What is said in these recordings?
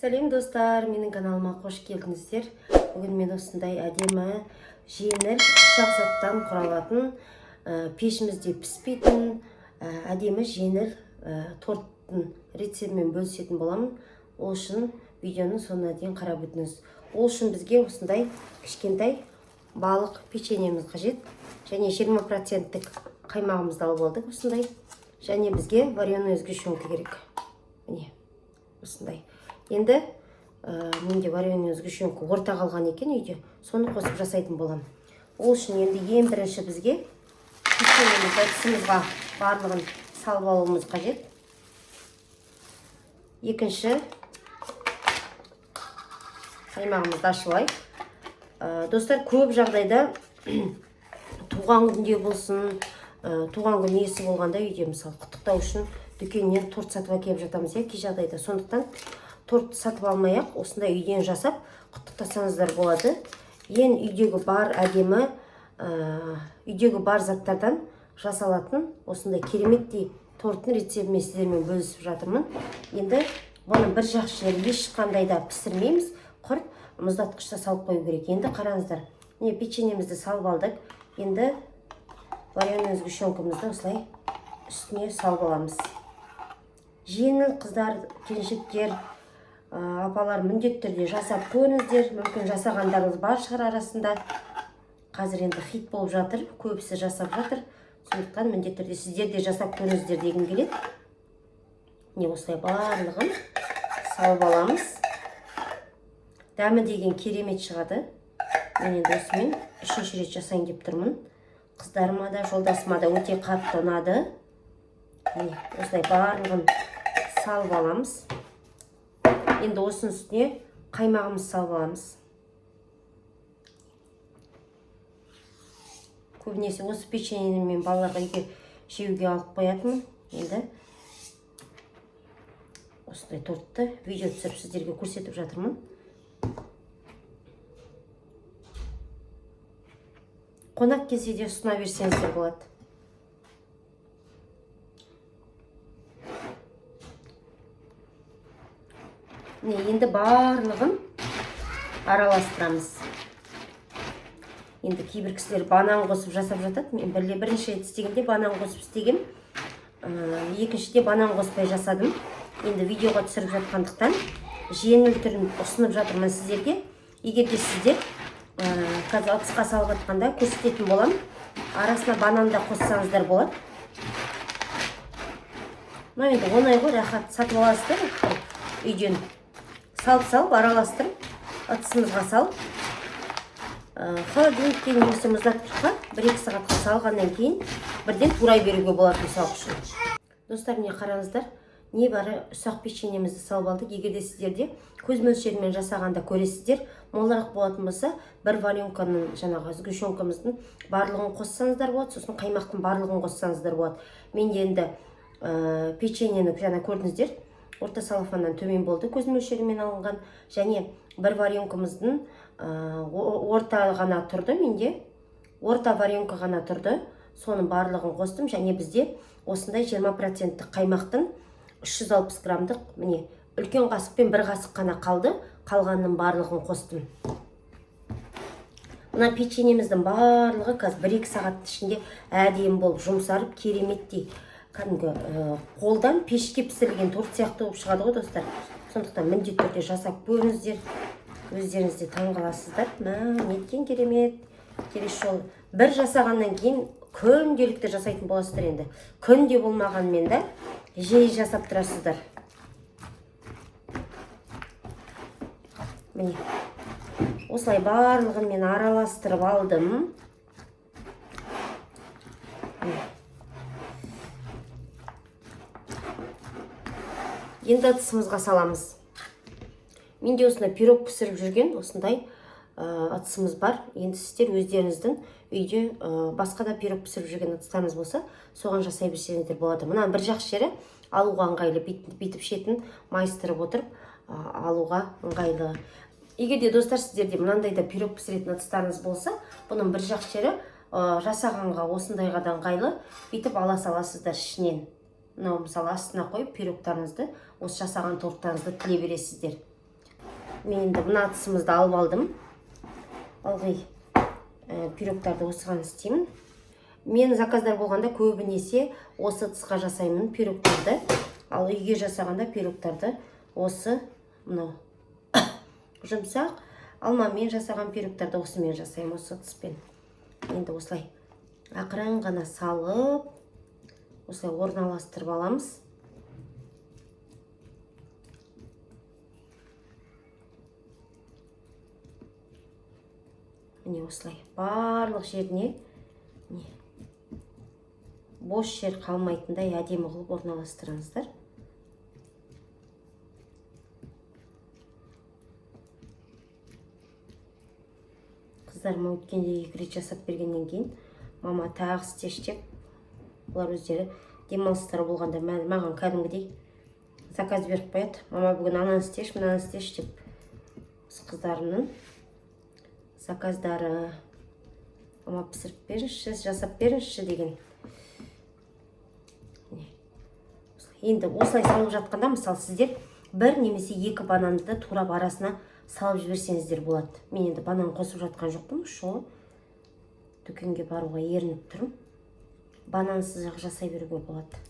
Сәлем достар, менің каналыма қош келдіңіздер. Бүгін мен осындай әдемі, жеңіл, ұсақ заттан құралатын, пешімізде піспейтін, әдемі жеңіл торттың рецептімен бөлісетін боламын. Ол үшін видеоны соңына дейін қарап өтіңіз. Ол үшін бізге осындай кішкентай балық печеньеміз қажет. Және 20% қаймағымызды алып алдық осындай. Және бізге вареная сгущенка керек. Міне, осындай. Енді менде вареная сгущенка орта қалған екен үйде. Соны қосып жасайтын боламын. Ол үшін енді ең бірінші бізге печеньемізді тісімізге барлығын салып алуымыз қажет. Екінші қаймағымызды ашылайық. Достар, көп жағдайда туған күнде болсын, туған күн иесі болғанда үйде мысалы құттықтау үшін дүкеннен торт сатып әкеліп жатамыз, кей жағдайда. Сондықтан торт сатып алмай-ақ осындай үйден жасап құттықтасаңыздар болады. Ең үйдегі бар әдемі, үйдегі бар заттардан жасалатын осындай кереметтей торттың рецептімен сіздермен бөлісіп жатырмын. Енді бұны бір жақсы жері ешқандай да пісірмейміз, құр мұздатқышта салып қою керек. Енді қараңыздар, міне печеньемізді салып алдық. Енді вареная сгущенкамызды осылай үстіне салып аламыз. Жеңіл қыздар, келіншектер, апалар міндетті түрде жасап көріңіздер. Мүмкін жасағандарыңыз бар шығар арасында. Қазір енді хит болып жатыр, көбісі жасап жатыр. Сондықтан міндетті түрде сіздер де жасап көріңіздер дегім келеді. Не осылай барлығын салып аламыз. Дәмі деген керемет шығады. Мен енді осымен үшінші рет жасайын деп тұрмын. Қыздарыма да, жолдасыма да өте қатты ұнады. Осылай барлығын салып аламыз. Енді осының үстіне қаймағымыз салып аламыз. Көбінесе осы печеньені мен балаларға үйге жеуге алып қоятын. Енді осындай тортты видео түсіріп сіздерге көрсетіп жатырмын. Қонақ келсе де ұсына берсеңіздер болады. Енді барлығын араластырамыз. Енді кейбір кісілер банан қосып жасап жатады. Мен бірінші рет істегенде банан қосып істегем. Екіншіде банан қоспай жасадым. Енді видеоға түсіріп жатқандықтан жеңіл түрін ұсынып жатырмын сіздерге. Егер де сіздер қазір ыдысқа салып жатқанда көрсететін болам. Арасына банан да қоссаңыздар болады. Енді оңай ғой, рахат сатып аласыздар үйден. Салып араластырып, ыдысымызға салып, холодильникке немесе мұздатқышқа 1-2 сағатқа салғаннан кейін бірден турай беруге болады мысал үшін. Достар, міне қараңыздар, небәрі ұсақ печеньемізді салып алдық. Егер де сіздерде көз мөлшерімен жасағанда көресіздер, молырақ болатын болса, бір варенканың жаңағы сгущенкамыздың барлығын қоссаңыздар болады, сосын қаймақтың барлығын қоссаңыздар болады. Менде енді печеньені жаңа көрдіңіздер, орта салафаннан төмен болды, көз мөлшерімен алынған. Және бір варенкамыздың орта ғана тұрды, менде орта варенка ғана тұрды. Соның барлығын қостым. Және бізде осындай 20% қаймақтың 360 грамдық, міне үлкен қасықпен бір қасық қана қалды. Қалғанның барлығын қостым. Мына печеньеміздің барлығы қазір 1-2 сағаттың ішінде әдемі болып жұмсарып, кереметтей кәдімгі қолдан пешке пісірілген торт сияқты болып шығады ғой, достар. Сондықтан міндетті түрде жасап көріңіздер. Өздеріңіз де таңғаласыздар. Неткен керемет. Келесі жолы бір жасағаннан кейін күнделікті жасайтын боласыздар енді. Күнде болмағанмен де жиі жасап тұрасыздар. Міне осылай барлығын мен араластырып алдым. Енді ыдысымызға саламыз. Менде осындай пирог пісіріп жүрген осындай ыдысымыз бар. енді сіздер өздеріңіздің үйде басқа да пирог пісіріп жүрген ыдыстарыңыз болса, соған жасай берсеңіздер болады. Мына бір жақсы жері алуға ыңғайлы, бүйтіп шетін майыстырып отырып алуға ыңғайлы. Егер де достар, сіздерде мынандайда пирог пісіретін ыдыстарыңыз болса, бұның бір жақсы жері жасағанға осындайға да ыңғайлы, бүйтіп ала саласыздар ішінен. Мынау мысалы астына қойып пирогтарыңызды, осы жасаған торттарыңызды тіле бересіздер. мен енді мына ыдысымызды алып алдым. Ылғи пирогтарды осыған істеймін. Мен заказдар болғанда көбінесе осы ыдысқа жасаймын пирогтарды. Ал үйге жасағанда пирогтарды осы мынау жұмсақ алмамен жасаған пирогтарды осымен жасаймын, осы ыдыспен. Енді осылай ақырын ғана салып, осылай орналастырып аламыз. Міне осылай барлық жеріне бос жер қалмайтындай әдемі қылып орналастырыңыздар. Қыздарыма өткенде 2 рет жасап бергеннен кейін мама тағы істеш деп, олар өздері демалыстары болғанда маған кәдімгідей заказ беріп қояды. Мама бүгін ананы істеш, мынаны істеш деп. Қыздарымның заказдары. Мама пісіріп беріңізші, жасап беріңізші деген. Енді осылай салып жатқанда, мысалы сіздер бір немесе 2 бананды турап арасына салып жіберсеңіздер болады. Мен енді банан қосып жатқан жоқпын, шо дүкенге баруға ерініп тұрмын. Банансыз жасай беруге болады.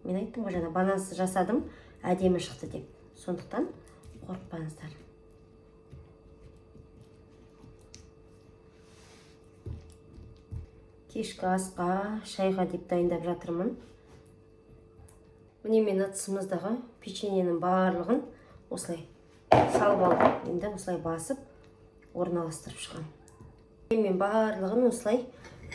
Мен айттым ғой жаңа, банансыз жасадым, әдемі шықты деп. Сондықтан қорықпаңыздар. Кешкі асқа, шайға деп дайындап жатырмын. Міне мен ыдысымыздағы печеньенің барлығын осылай салып алдым. Енді осылай басып орналастырып шығам. Мен барлығын осылай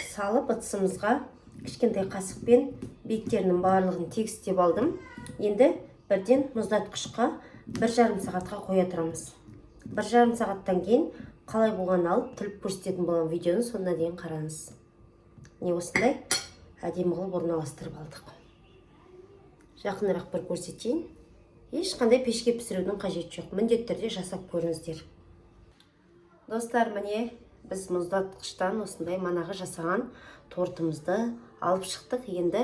салып ыдысымызға кішкентай қасықпен беттерінің барлығын тегістеп алдым. Енді бірден мұздатқышқа 1,5 сағатқа қоя тұрамыз. 1,5 сағаттан кейін қалай болғанын алып тіліп көрсететін болған видеоны соңына дейін қараңыз. Не осындай әдемі қылып орналастырып алдық. Жақынырақ бір көрсетейін. Ешқандай пешке пісірудің қажеті жоқ. Міндетті түрде жасап көріңіздер. Достар, міне біз мұздатқыштан осындай манағы жасаған тортымызды алып шықтық. Енді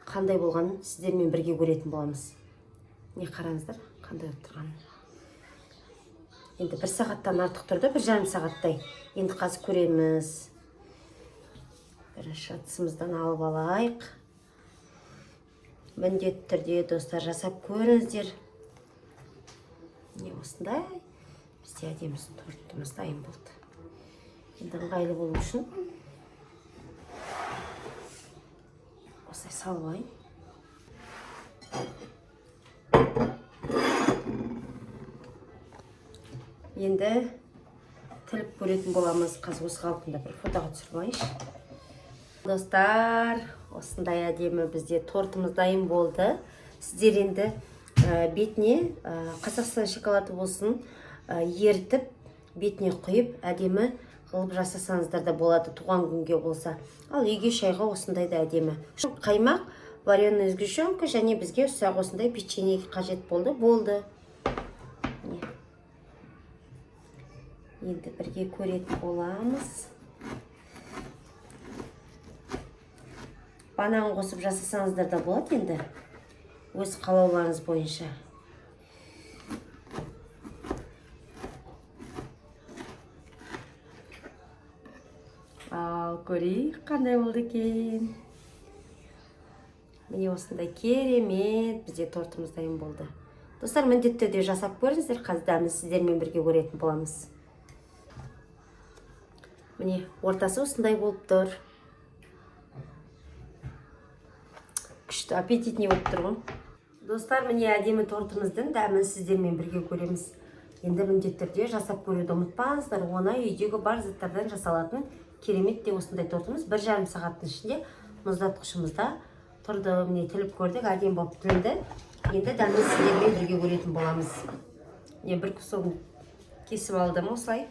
қандай болғанын сіздермен бірге көретін боламыз. Не қараңыздар, қандай отырғанын. Енді 1 сағаттан артық тұрды, 1,5 сағаттай. Енді қазір көреміз. Бірінші ыдысымыздан алып алайық. Міндетті түрде достар жасап көріңіздер. Не осындай бізде әдемі тортымыз дайын болды. Енді ыңғайлы болу үшін осылай салып алайын. Енді тіліп көретін боламыз. Қазір осы қалпында бір фотоға түсіріп алайыншы. Достар, осындай әдемі бізде тортымыз дайын болды. Сіздер енді бетіне Қазақстан шоколады болсын ерітіп, бетіне құйып, әдемі қылып жасасаңыздар да болады, туған күнге болса. Ал үйге шайға осындай да әдемі. Қаймақ, вареная сгущенка және бізге ұсақ осындай печенье қажет болды. Енді бірге көретін боламыз. Банан қосып жасасаңыздар да болады енді. Өз қалауларыңыз бойынша. Ал көрейік қандай болды екен. Міне осындай керемет бізде тортымыз дайын болды. Достар, міндетті түрде жасап көріңіздер. Қазір сіздермен бірге көретін боламыз. Міне ортасы осындай болып тұр. Күшті, аппетитный болып тұр ғой. Достар, міне әдемі тортымыздың дәмін сіздермен бірге көреміз. Енді міндетті түрде жасап көруді ұмытпаңыздар. Оңай үйдегі бар заттардан жасалатын керемет те осындай тортымыз 1,5 сағаттың ішінде мұздатқышымызда тұрды. Міне тіліп көрдік, әдемі болып тілінді. Енді дәмін сіздермен бірге көретін боламыз. Міне бір кусогын кесіп алдым осылай.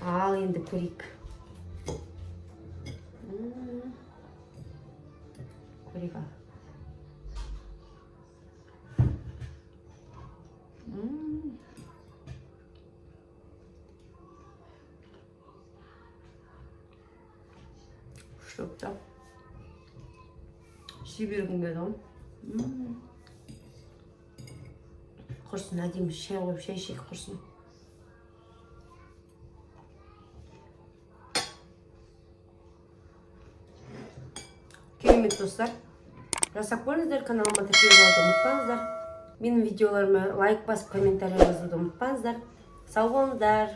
Ал енді көрейік. Көрейік ал. Çok da жей бергім келді ғой. құрсын, әдемі шай қойып шай ішейік құрсын. Керемет достар. Жасап көріңіздер, каналыма тіркеліп алуды ұмытпаңыздар. Менің видеоларыма лайк басып, комментарий жазуды ұмытпаңыздар. Сау болыңыздар.